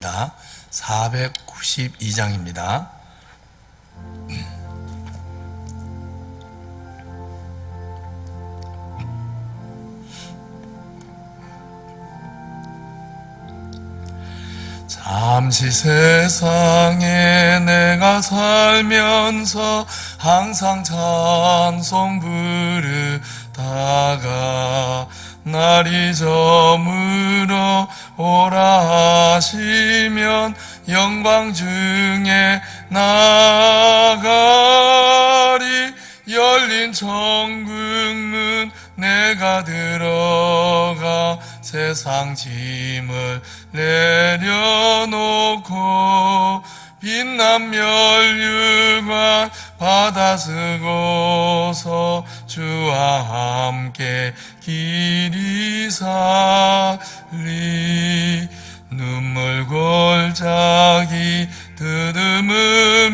시간입니다. 492장입니다. 잠시 세상에 내가 살면서 항상 찬송 부르다가 날이 저물어 오라 하시면 영광 중에 나가리. 열린 천국문 내가 들어가 세상 짐을 내려놓고 빛난 멸류관 받아 쓰고서 주와 함께 길이 살리. 눈물 골짜기 더듬으면서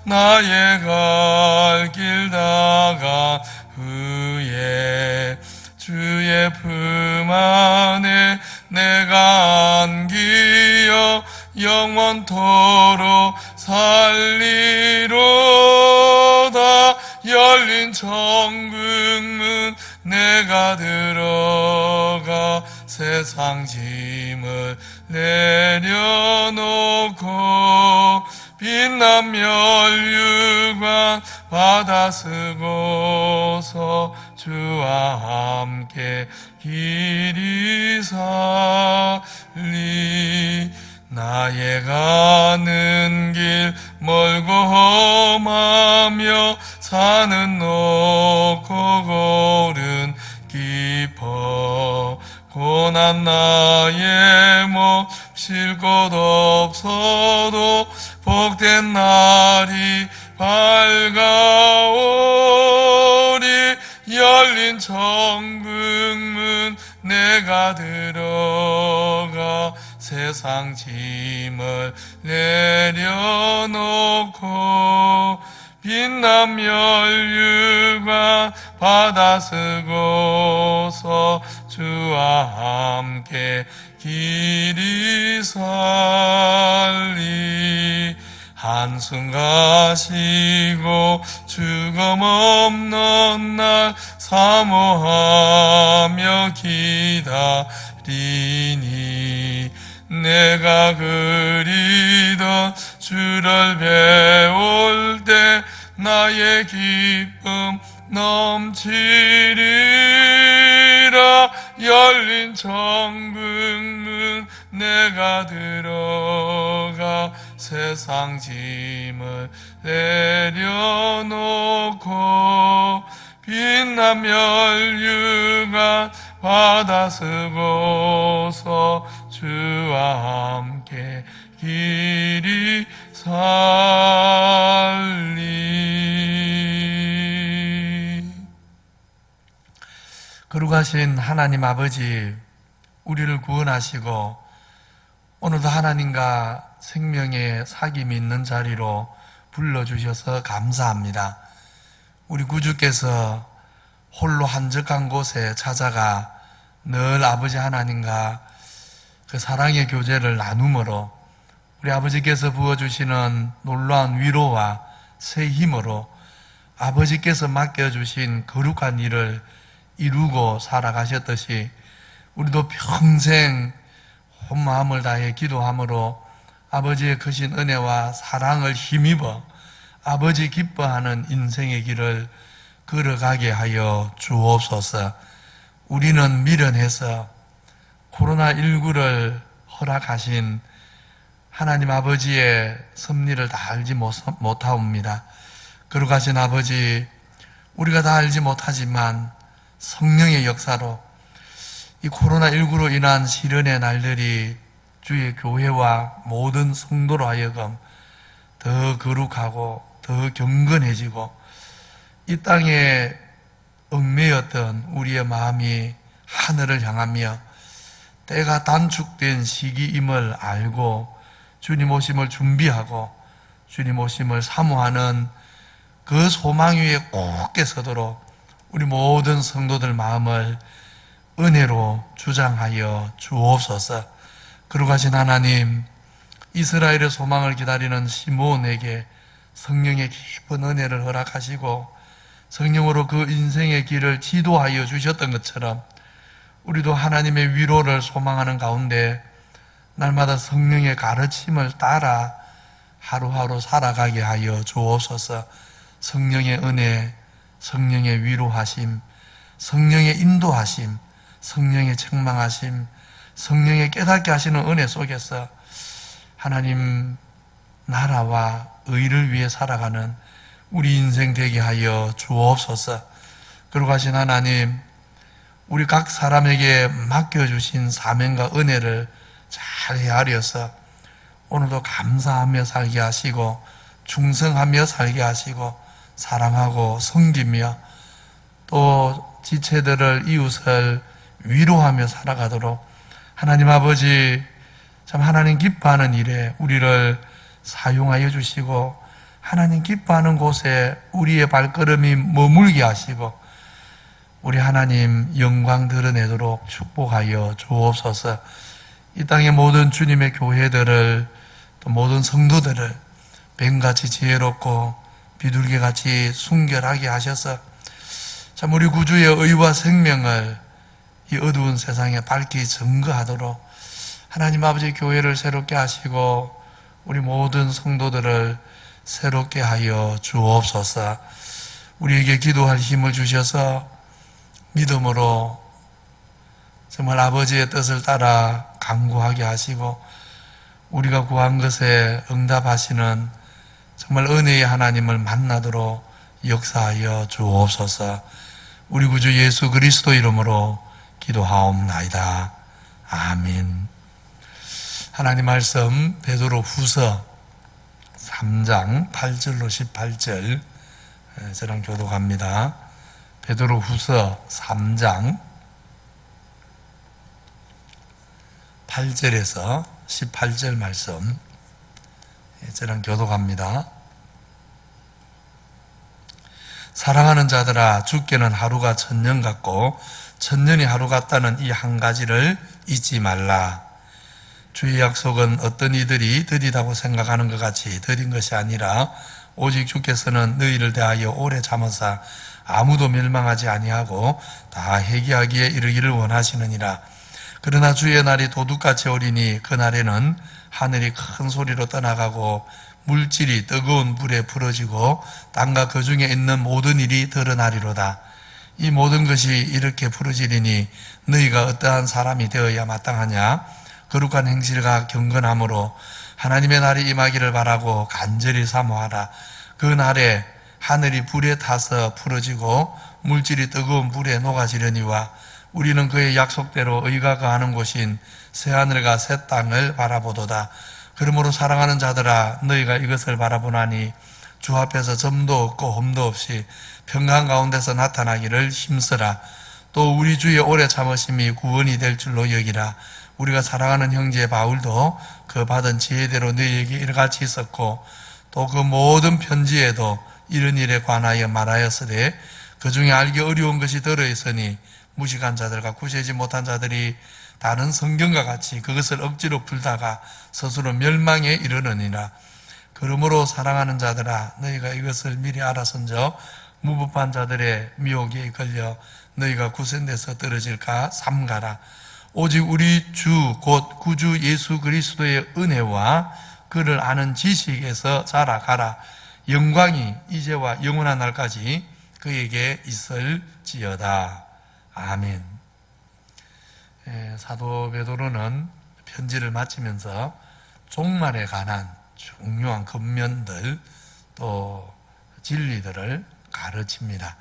나의 갈 길 다가 후에 주의 품 안에 내가 안기어 영원토록 살리로다. 열린 천국문 내가 들어가 세상 짐을 내려놓고 빛난 멸류관 받아 쓰고서 주와 함께 길이 살리. 나의 가는 길 멀고 험하며 산은 높고 골은 깊어 고난 나의 몸 쉴 곳 없어도 복된 날이 밝아오리. 열린 천국문 내가 들어가 세상 짐을 내려놓고 빛난 멸류관 받아 쓰고서 주와 함께 길이 살리. 한숨 가시고 죽음 없는 날 사모하며 기다리니. 내가 그리던 주를 배울 때 나의 기쁨 넘치리라. 열린 천국문 내가 들어가 세상 짐을 내려놓고 빛난 멸류관 받아 쓰고서 주와 함께 길이 살리. 거룩하신 하나님 아버지, 우리를 구원하시고 오늘도 하나님과 생명의 사귐이 있는 자리로 불러주셔서 감사합니다. 우리 구주께서 홀로 한적한 곳에 찾아가 늘 아버지 하나님과 그 사랑의 교제를 나눔으로 우리 아버지께서 부어주시는 놀라운 위로와 새 힘으로 아버지께서 맡겨주신 거룩한 일을 이루고 살아가셨듯이 우리도 평생 온 마음을 다해 기도함으로 아버지의 크신 은혜와 사랑을 힘입어 아버지 기뻐하는 인생의 길을 걸어가게 하여 주옵소서. 우리는 미련해서 코로나19를 허락하신 하나님 아버지의 섭리를 다 알지 못하옵니다. 거룩하신 아버지, 우리가 다 알지 못하지만 성령의 역사로 이 코로나19로 인한 시련의 날들이 주의 교회와 모든 성도로 하여금 더 거룩하고 더 경건해지고 이 땅에 얽매였던 우리의 마음이 하늘을 향하며 때가 단축된 시기임을 알고 주님 오심을 준비하고 주님 오심을 사모하는 그 소망 위에 굳게 서도록 우리 모든 성도들 마음을 은혜로 주장하여 주옵소서. 거룩하신 하나님, 이스라엘의 소망을 기다리는 시므온에게 성령의 깊은 은혜를 허락하시고 성령으로 그 인생의 길을 지도하여 주셨던 것처럼 우리도 하나님의 위로를 소망하는 가운데 날마다 성령의 가르침을 따라 하루하루 살아가게 하여 주옵소서. 성령의 은혜, 성령의 위로하심, 성령의 인도하심, 성령의 책망하심, 성령의 깨닫게 하시는 은혜 속에서 하나님 나라와 의를 위해 살아가는 우리 인생 되게 하여 주옵소서. 그러고 하신 하나님, 우리 각 사람에게 맡겨주신 사명과 은혜를 잘 헤아려서 오늘도 감사하며 살게 하시고 충성하며 살게 하시고 사랑하고 섬기며 또 지체들을 이웃을 위로하며 살아가도록 하나님 아버지 참 하나님 기뻐하는 일에 우리를 사용하여 주시고 하나님 기뻐하는 곳에 우리의 발걸음이 머물게 하시고 우리 하나님 영광 드러내도록 축복하여 주옵소서. 이 땅의 모든 주님의 교회들을 또 모든 성도들을 뱀같이 지혜롭고 비둘기같이 순결하게 하셔서 참 우리 구주의 의와 생명을 이 어두운 세상에 밝히 증거하도록 하나님 아버지 교회를 새롭게 하시고 우리 모든 성도들을 새롭게 하여 주옵소서. 우리에게 기도할 힘을 주셔서 믿음으로 정말 아버지의 뜻을 따라 간구하게 하시고 우리가 구한 것에 응답하시는 정말 은혜의 하나님을 만나도록 역사하여 주옵소서. 우리 구주 예수 그리스도 이름으로 기도하옵나이다. 아멘. 하나님 말씀 베드로 후서 3장 8절로 18절 저랑 교독합니다. 베드로 후서 3장 8절에서 18절 말씀 저랑 교독합니다. 사랑하는 자들아, 주께는 하루가 천년 같고 천년이 하루 같다는 이 한 가지를 잊지 말라. 주의 약속은 어떤 이들이 더디다고 생각하는 것 같이 더딘 것이 아니라 오직 주께서는 너희를 대하여 오래 참으사 아무도 멸망하지 아니하고 다 회개하기에 이르기를 원하시느니라. 그러나 주의 날이 도둑같이 오리니 그날에는 하늘이 큰 소리로 떠나가고 물질이 뜨거운 불에 부러지고 땅과 그 중에 있는 모든 일이 드러나리로다. 이 모든 것이 이렇게 부러지리니 너희가 어떠한 사람이 되어야 마땅하냐? 거룩한 행실과 경건함으로 하나님의 날이 임하기를 바라고 간절히 사모하라. 그 날에 하늘이 불에 타서 부러지고 물질이 뜨거운 불에 녹아지려니와 우리는 그의 약속대로 의가 거하는 곳인 새하늘과 새 땅을 바라보도다. 그러므로 사랑하는 자들아, 너희가 이것을 바라보나니 주 앞에서 점도 없고 흠도 없이 평강 가운데서 나타나기를 힘쓰라. 또 우리 주의 오래 참으심이 구원이 될 줄로 여기라. 우리가 사랑하는 형제 바울도 그 받은 지혜대로 너희에게 이같이 있었고 또 그 모든 편지에도 이런 일에 관하여 말하였으되 그 중에 알기 어려운 것이 들어있으니 무식한 자들과 구세지 못한 자들이 다른 성경과 같이 그것을 억지로 풀다가 스스로 멸망에 이르느니라. 그러므로 사랑하는 자들아, 너희가 이것을 미리 알아선저 무법한 자들의 미혹에 걸려 너희가 구선돼서 떨어질까 삼가라. 오직 우리 주 곧 구주 예수 그리스도의 은혜와 그를 아는 지식에서 자라가라. 영광이 이제와 영원한 날까지 그에게 있을지어다. 아멘. 사도 베드로는 편지를 마치면서 종말에 관한 중요한 권면들 또 진리들을 가르칩니다.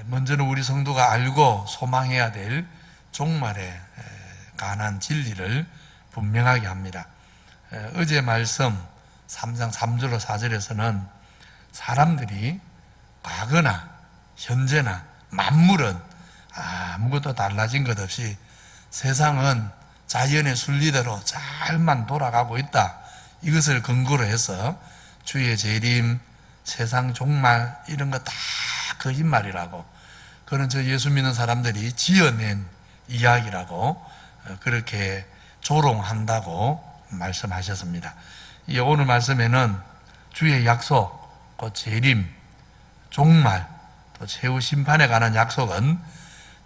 먼저는 우리 성도가 알고 소망해야 될 종말에 관한 진리를 분명하게 합니다. 어제 말씀 3장 3절로 4절에서는 사람들이 과거나 현재나 만물은 아무것도 달라진 것 없이 세상은 자연의 순리대로 잘만 돌아가고 있다. 이것을 근거로 해서 주의 재림, 세상 종말 이런 거 다 거짓말이라고, 그런 저 예수 믿는 사람들이 지어낸 이야기라고 그렇게 조롱한다고 말씀하셨습니다. 이 오늘 말씀에는 주의 약속, 그 재림, 종말, 또 최후 심판에 관한 약속은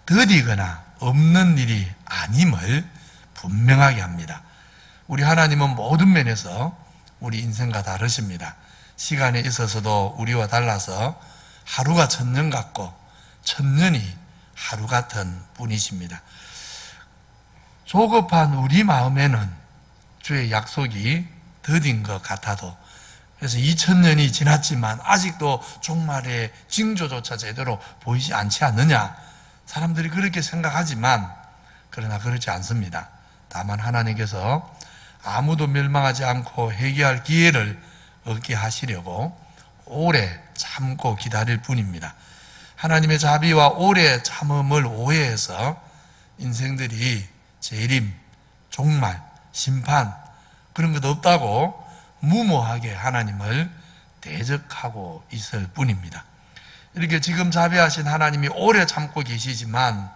더디거나 없는 일이 아님을 분명하게 합니다. 우리 하나님은 모든 면에서 우리 인생과 다르십니다. 시간에 있어서도 우리와 달라서 하루가 천년 같고 천년이 하루 같은 분이십니다. 조급한 우리 마음에는 주의 약속이 더딘 것 같아도, 그래서 2000년이 지났지만 아직도 종말의 징조조차 제대로 보이지 않지 않느냐, 사람들이 그렇게 생각하지만 그러나 그렇지 않습니다. 다만 하나님께서 아무도 멸망하지 않고 회개할 기회를 얻게 하시려고 오래 참고 기다릴 뿐입니다. 하나님의 자비와 오래 참음을 오해해서 인생들이 재림, 종말, 심판 그런 것 없다고 무모하게 하나님을 대적하고 있을 뿐입니다. 이렇게 지금 자비하신 하나님이 오래 참고 계시지만,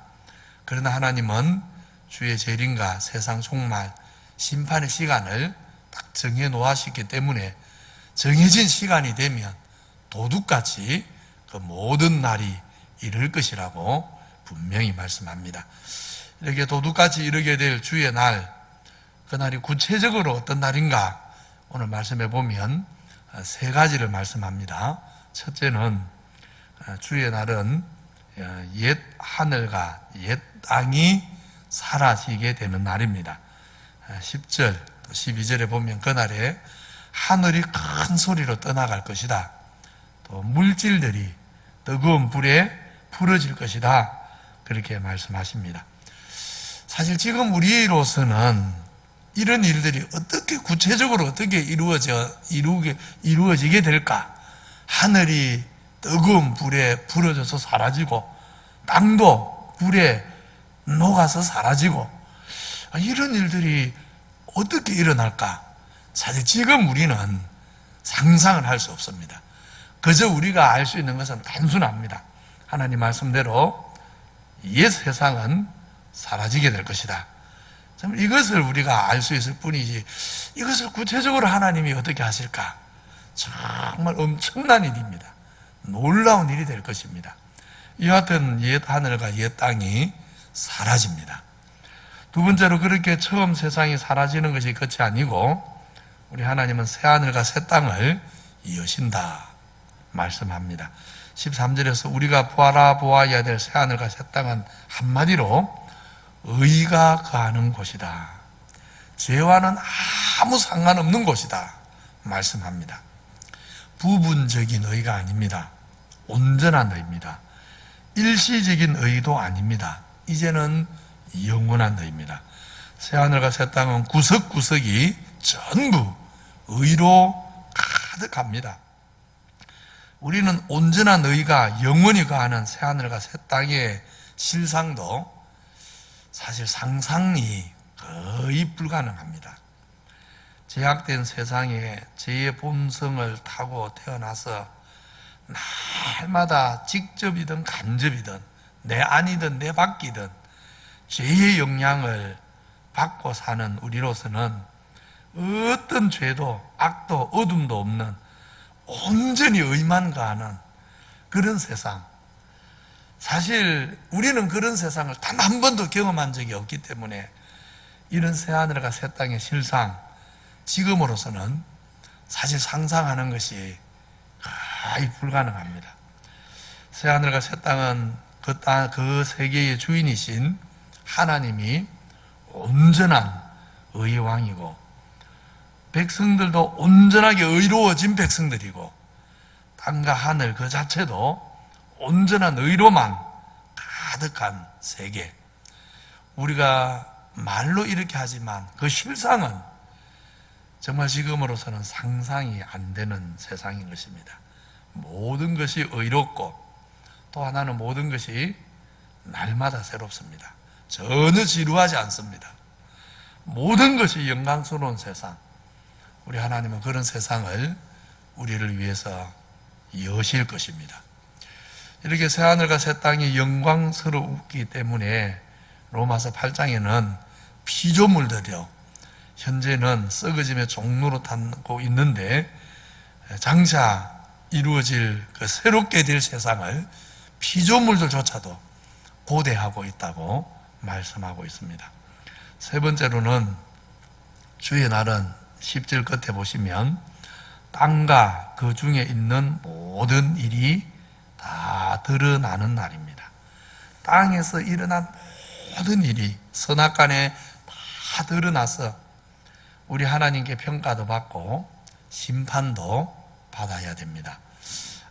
그러나 하나님은 주의 재림과 세상 종말, 심판의 시간을 딱 정해 놓으셨기 때문에 정해진 시간이 되면 도둑같이 그 모든 날이 이를 것이라고 분명히 말씀합니다. 이렇게 도둑같이 이르게 될 주의 날, 그날이 구체적으로 어떤 날인가 오늘 말씀해 보면 세 가지를 말씀합니다. 첫째는 주의 날은 옛 하늘과 옛 땅이 사라지게 되는 날입니다. 10절 또 12절에 보면 그날에 하늘이 큰 소리로 떠나갈 것이다. 또 물질들이 뜨거운 불에 풀어질 것이다. 그렇게 말씀하십니다. 사실 지금 우리로서는 이런 일들이 어떻게 구체적으로 어떻게 이루어지게 될까? 하늘이 뜨거운 불에 불어져서 사라지고 땅도 불에 녹아서 사라지고 이런 일들이 어떻게 일어날까? 사실 지금 우리는 상상을 할 수 없습니다. 그저 우리가 알 수 있는 것은 단순합니다. 하나님 말씀대로 옛 세상은 사라지게 될 것이다. 이것을 우리가 알 수 있을 뿐이지, 이것을 구체적으로 하나님이 어떻게 하실까? 정말 엄청난 일입니다. 놀라운 일이 될 것입니다. 이와 같은 옛 하늘과 옛 땅이 사라집니다. 두 번째로, 그렇게 처음 세상이 사라지는 것이 끝이 아니고 우리 하나님은 새 하늘과 새 땅을 여신다 말씀합니다. 13절에서 우리가 보아야 될 새 하늘과 새 땅은 한마디로 의가 거하는 곳이다. 죄와는 아무 상관없는 곳이다 말씀합니다. 부분적인 의가 아닙니다. 온전한 의입니다. 일시적인 의도 아닙니다. 이제는 영원한 의입니다. 새하늘과 새 땅은 구석구석이 전부 의로 가득합니다. 우리는 온전한 의가 영원히 거하는 새하늘과 새 땅의 실상도 사실 상상이 거의 불가능합니다. 제약된 세상에 죄의 본성을 타고 태어나서 날마다 직접이든 간접이든 내 안이든 내 밖이든 죄의 영향을 받고 사는 우리로서는 어떤 죄도 악도 어둠도 없는 온전히 의만 가하는 그런 세상, 사실 우리는 그런 세상을 단 한 번도 경험한 적이 없기 때문에 이런 새하늘과 새 땅의 실상, 지금으로서는 사실 상상하는 것이 거의 불가능합니다. 새하늘과 새 땅은 그 세계의 주인이신 하나님이 온전한 의의 왕이고, 백성들도 온전하게 의로워진 백성들이고, 땅과 하늘 그 자체도 온전한 의로만 가득한 세계. 우리가 말로 이렇게 하지만 그 실상은 정말 지금으로서는 상상이 안 되는 세상인 것입니다. 모든 것이 의롭고, 또 하나는 모든 것이 날마다 새롭습니다. 전혀 지루하지 않습니다. 모든 것이 영광스러운 세상. 우리 하나님은 그런 세상을 우리를 위해서 여실 것입니다. 이렇게 새하늘과 새 땅이 영광스럽기 때문에 로마서 8장에는 피조물들이요. 현재는 썩어짐의 종로로 타고 있는데 장차 이루어질 그 새롭게 될 세상을 피조물들조차도 고대하고 있다고 말씀하고 있습니다. 세 번째로는 주의 날은 10절 끝에 보시면 땅과 그 중에 있는 모든 일이 다 드러나는 날입니다. 땅에서 일어난 모든 일이 선악간에 다 드러나서 우리 하나님께 평가도 받고 심판도 받아야 됩니다.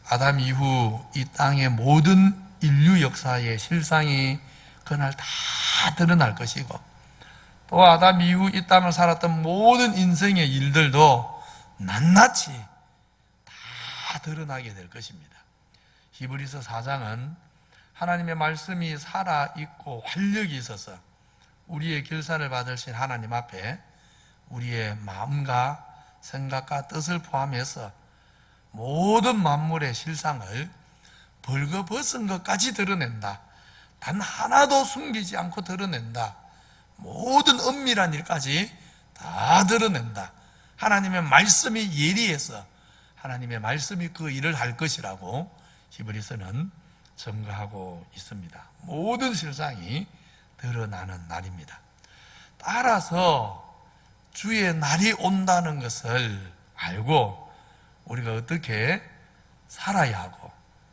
아담 이후 이 땅의 모든 인류 역사의 실상이 그날 다 드러날 것이고, 또 아담 이후 이 땅을 살았던 모든 인생의 일들도 낱낱이 다 드러나게 될 것입니다. 히브리서 4장은 하나님의 말씀이 살아있고 활력이 있어서 우리의 결산을 받으신 하나님 앞에 우리의 마음과 생각과 뜻을 포함해서 모든 만물의 실상을 벌거벗은 것까지 드러낸다. 단 하나도 숨기지 않고 드러낸다. 모든 은밀한 일까지 다 드러낸다. 하나님의 말씀이 예리해서 하나님의 말씀이 그 일을 할 것이라고 히브리서는 증거하고 있습니다. 모든 실상이 드러나는 날입니다. 따라서 주의 날이 온다는 것을 알고 우리가 어떻게 살아야 하고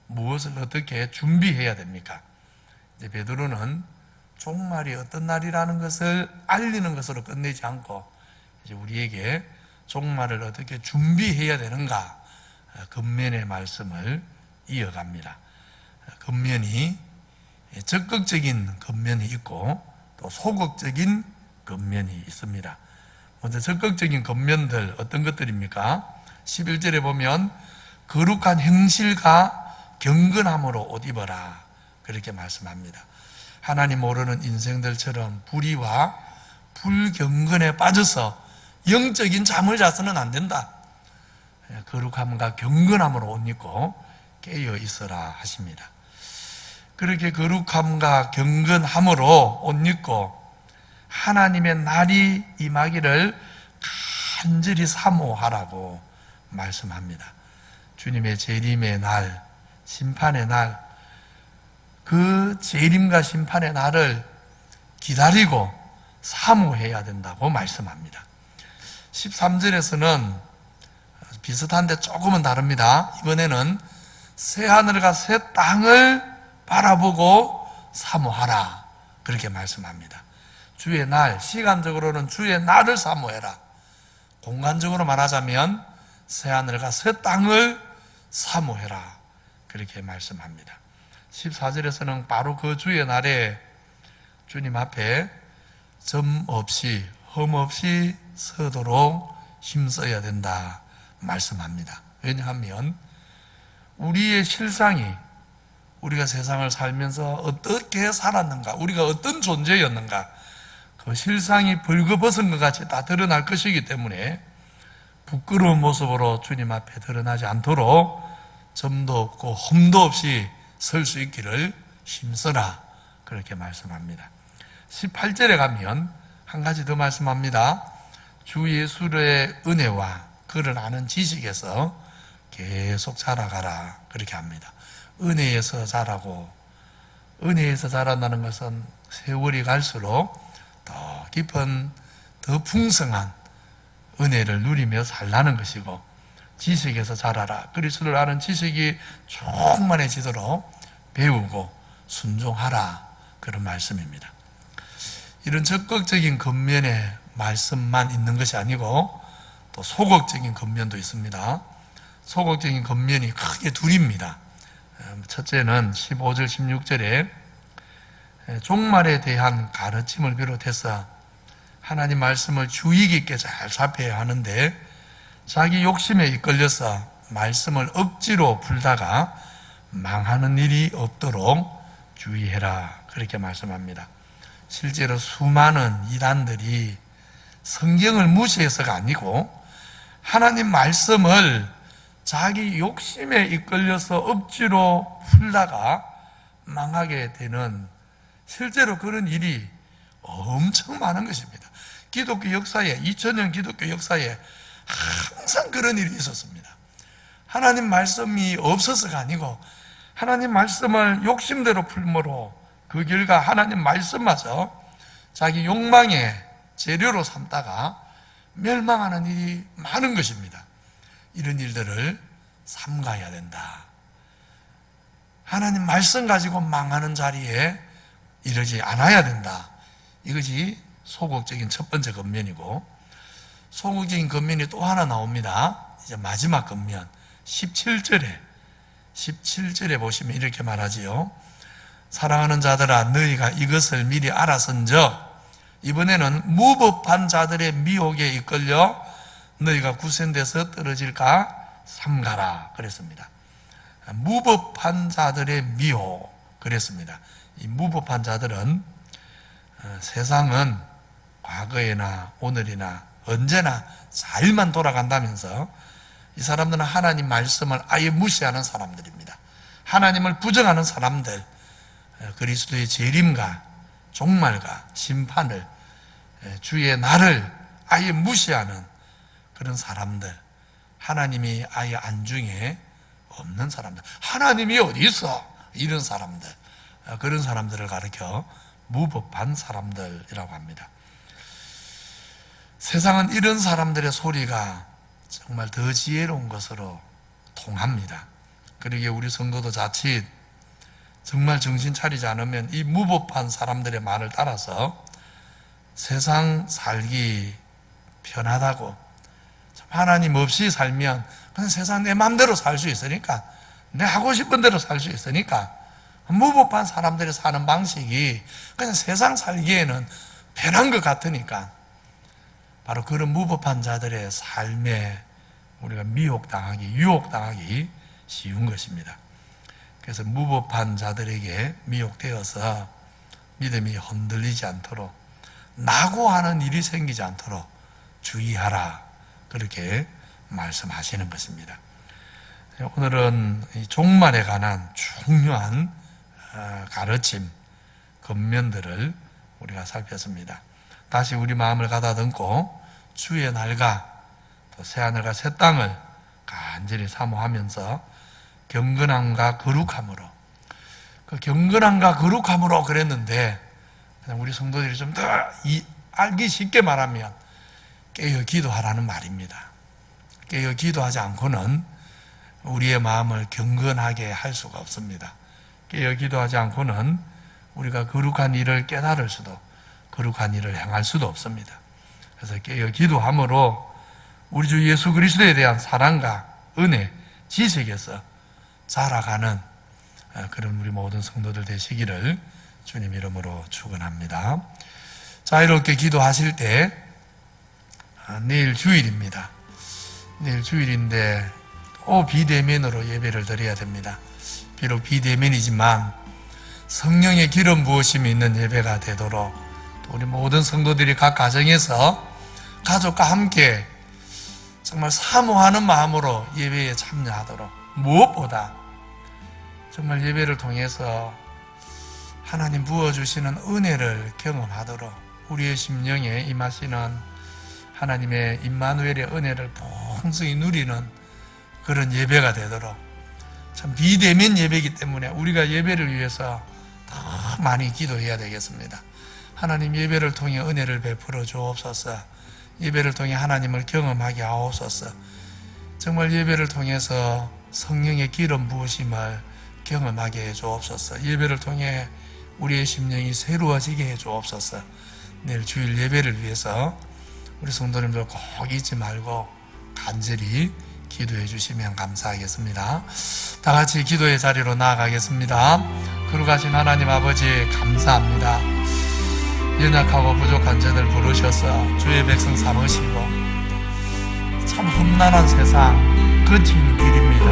무엇을 어떻게 준비해야 됩니까? 이제 베드로는 종말이 어떤 날이라는 것을 알리는 것으로 끝내지 않고 이제 우리에게 종말을 어떻게 준비해야 되는가 근면의 말씀을 이어갑니다. 근면이 적극적인 근면이 있고 또 소극적인 근면이 있습니다. 먼저 적극적인 근면들 어떤 것들입니까? 11절에 보면 거룩한 행실과 경건함으로 옷 입어라 그렇게 말씀합니다. 하나님 모르는 인생들처럼 불의와 불경건에 빠져서 영적인 잠을 자서는 안 된다. 거룩함과 경건함으로 옷 입고 깨어 있어라 하십니다. 그렇게 거룩함과 경건함으로 옷 입고 하나님의 날이 임하기를 간절히 사모하라고 말씀합니다. 주님의 재림의 날, 심판의 날, 그 재림과 심판의 날을 기다리고 사모해야 된다고 말씀합니다. 13절에서는 비슷한데 조금은 다릅니다. 이번에는 새 하늘과 새 땅을 바라보고 사모하라 그렇게 말씀합니다. 주의 날, 시간적으로는 주의 날을 사모해라. 공간적으로 말하자면 새 하늘과 새 땅을 사모해라 그렇게 말씀합니다. 14절에서는 바로 그 주의 날에 주님 앞에 점 없이 흠 없이 서도록 힘써야 된다 말씀합니다. 왜냐하면 우리의 실상이 우리가 세상을 살면서 어떻게 살았는가, 우리가 어떤 존재였는가, 그 실상이 벌거벗은 것 같이 다 드러날 것이기 때문에 부끄러운 모습으로 주님 앞에 드러나지 않도록 점도 없고 흠도 없이 설 수 있기를 힘써라 그렇게 말씀합니다. 18절에 가면 한 가지 더 말씀합니다. 주 예수의 은혜와 그를 아는 지식에서 계속 자라가라 그렇게 합니다. 은혜에서 자라고, 은혜에서 자란다는 것은 세월이 갈수록 더 깊은 더 풍성한 은혜를 누리며 살라는 것이고, 지식에서 자라라, 그리스도를 아는 지식이 충만해지도록 배우고 순종하라 그런 말씀입니다. 이런 적극적인 겉면의 말씀만 있는 것이 아니고 또 소극적인 겉면도 있습니다. 소극적인 겉면이 크게 둘입니다. 첫째는 15절 16절에 종말에 대한 가르침을 비롯해서 하나님 말씀을 주의 깊게 잘 살펴야 하는데 자기 욕심에 이끌려서 말씀을 억지로 풀다가 망하는 일이 없도록 주의해라 그렇게 말씀합니다. 실제로 수많은 이단들이 성경을 무시해서가 아니고 하나님 말씀을 자기 욕심에 이끌려서 억지로 풀다가 망하게 되는, 실제로 그런 일이 엄청 많은 것입니다. 기독교 역사에, 2000년 기독교 역사에 항상 그런 일이 있었습니다. 하나님 말씀이 없어서가 아니고 하나님 말씀을 욕심대로 풀므로 그 결과 하나님 말씀마저 자기 욕망의 재료로 삼다가 멸망하는 일이 많은 것입니다. 이런 일들을 삼가야 된다. 하나님 말씀 가지고 망하는 자리에 이르지 않아야 된다. 이것이 소극적인 첫 번째 겉면이고, 소극적인 겉면이 또 하나 나옵니다. 이제 마지막 겉면 17절에 보시면 이렇게 말하지요. 사랑하는 자들아, 너희가 이것을 미리 알았은즉 이번에는 무법한 자들의 미혹에 이끌려 너희가 구선돼서 떨어질까 삼가라 그랬습니다. 무법한 자들의 미혹 그랬습니다. 이 무법한 자들은 세상은 과거에나 오늘이나 언제나 잘만 돌아간다면서 이 사람들은 하나님 말씀을 아예 무시하는 사람들입니다. 하나님을 부정하는 사람들, 그리스도의 재림과 종말과 심판을, 주의 날을 아예 무시하는 그런 사람들, 하나님이 아예 안중에 없는 사람들, 하나님이 어디 있어? 이런 사람들, 그런 사람들을 가리켜 무법한 사람들이라고 합니다. 세상은 이런 사람들의 소리가 정말 더 지혜로운 것으로 통합니다. 그러기에 우리 성도도 자칫 정말 정신 차리지 않으면 이 무법한 사람들의 말을 따라서 세상 살기 편하다고, 하나님 없이 살면 그냥 세상 내 마음대로 살 수 있으니까, 내 하고 싶은 대로 살 수 있으니까, 무법한 사람들이 사는 방식이 그냥 세상 살기에는 편한 것 같으니까 바로 그런 무법한 자들의 삶에 우리가 미혹당하기, 유혹당하기 쉬운 것입니다. 그래서 무법한 자들에게 미혹되어서 믿음이 흔들리지 않도록, 낙오하는 일이 생기지 않도록 주의하라, 그렇게 말씀하시는 것입니다. 오늘은 이 종말에 관한 중요한 가르침, 겉면들을 우리가 살폈습니다. 다시 우리 마음을 가다듬고 주의 날과 또 새하늘과 새 땅을 간절히 사모하면서 경건함과 거룩함으로, 그 경건함과 거룩함으로 그랬는데 그냥 우리 성도들이 좀 더 알기 쉽게 말하면 깨어 기도하라는 말입니다. 깨어 기도하지 않고는 우리의 마음을 경건하게 할 수가 없습니다. 깨어 기도하지 않고는 우리가 거룩한 일을 깨달을 수도, 거룩한 일을 행할 수도 없습니다. 그래서 깨어 기도함으로 우리 주 예수 그리스도에 대한 사랑과 은혜, 지식에서 자라가는 그런 우리 모든 성도들 되시기를 주님 이름으로 축원합니다. 자, 이렇게 기도하실 때 내일 주일입니다. 내일 주일인데 비대면으로 예배를 드려야 됩니다. 비록 비대면이지만 성령의 기름 부으심이 있는 예배가 되도록 또 우리 모든 성도들이 각 가정에서 가족과 함께 정말 사모하는 마음으로 예배에 참여하도록, 무엇보다 정말 예배를 통해서 하나님 부어주시는 은혜를 경험하도록 우리의 심령에 임하시는 하나님의 임마누엘의 은혜를 풍성히 누리는 그런 예배가 되도록, 참 비대면 예배이기 때문에 우리가 예배를 위해서 더 많이 기도해야 되겠습니다. 하나님 예배를 통해 은혜를 베풀어 주옵소서. 예배를 통해 하나님을 경험하게 하옵소서. 정말 예배를 통해서 성령의 기름 부으심을 경험하게 해 주옵소서. 예배를 통해 우리의 심령이 새로워지게 해 주옵소서. 내일 주일 예배를 위해서 우리 성도님들 꼭 잊지 말고 간절히 기도해 주시면 감사하겠습니다. 다 같이 기도의 자리로 나아가겠습니다. 거룩하신 하나님 아버지, 감사합니다. 연약하고 부족한 저들 부르셔서 주의 백성 삼으시고, 참 험난한 세상, 거친 길입니다.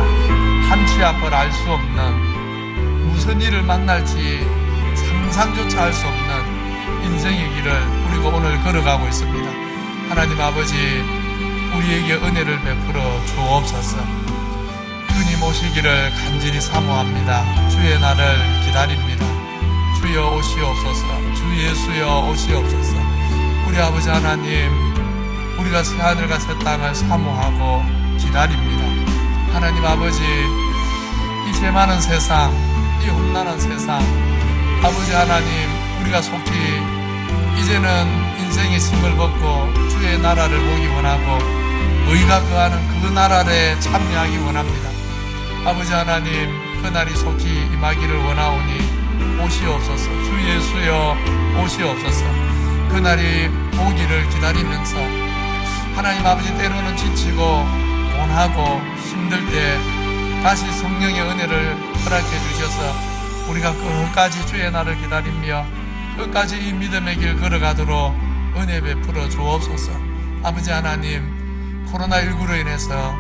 한치 앞을 알 수 없는, 무슨 일을 만날지 상상조차 할 수 없는 인생의 길을 우리가 오늘 걸어가고 있습니다. 하나님 아버지, 우리에게 은혜를 베풀어 주옵소서. 주님 오시기를 간절히 사모합니다. 주의 날을 기다립니다. 주의 주여 오시옵소서. 주 예수여 오시옵소서. 우리 아버지 하나님, 우리가 새하늘과 새 땅을 사모하고 기다립니다. 하나님 아버지, 이 죄 많은 세상, 이 험난한 세상, 아버지 하나님, 우리가 속히 이제는 인생의 짐을 벗고 주의 나라를 보기 원하고 의가 거하는 그 나라에 참여하기 원합니다. 아버지 하나님, 그날이 속히 임하기를 원하오니 오시옵소서. 주 예수여 오시옵소서. 그날이 오기를 기다리면서 하나님 아버지, 때로는 지치고 원하고 힘들 때 다시 성령의 은혜를 허락해 주셔서 우리가 끝까지 주의 날을 기다리며 끝까지 이 믿음의 길 걸어가도록 은혜 베풀어 주옵소서. 아버지 하나님, 코로나19로 인해서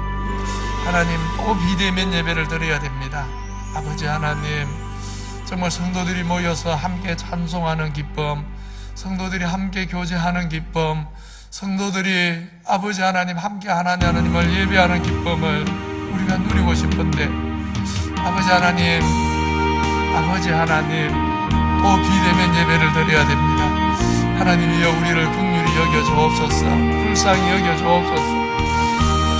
하나님 또 비대면 예배를 드려야 됩니다. 아버지 하나님, 정말 성도들이 모여서 함께 찬송하는 기쁨, 성도들이 함께 교제하는 기쁨, 성도들이 아버지 하나님 함께 하나님을 예배하는 기쁨을 우리가 누리고 싶은데 아버지 하나님 또 비대면 예배를 드려야 됩니다. 하나님이여 우리를 긍휼히 여겨 주옵소서. 불쌍히 여겨 주옵소서.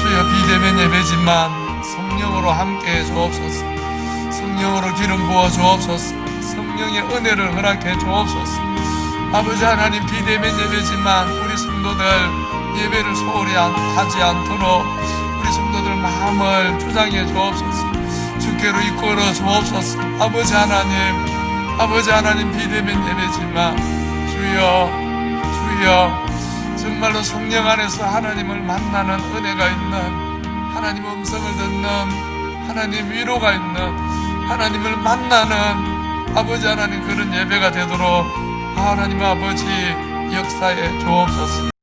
주여, 비대면 예배지만 성령으로 함께 해 주옵소서. 성령으로 기름 부어 주옵소서. 성령의 은혜를 허락해 주옵소서. 아버지 하나님, 비대면 예배지만 우리 성도들 예배를 소홀히 하지 않도록 우리 성도들 마음을 주장해 주옵소서. 주께로 이끌어 주옵소서. 아버지 하나님 비대면 예배지만 주여 정말로 성령 안에서 하나님을 만나는 은혜가 있는, 하나님 음성을 듣는, 하나님 위로가 있는, 하나님을 만나는 아버지 하나님 그런 예배가 되도록 하나님 아버지 역사에 주옵소서.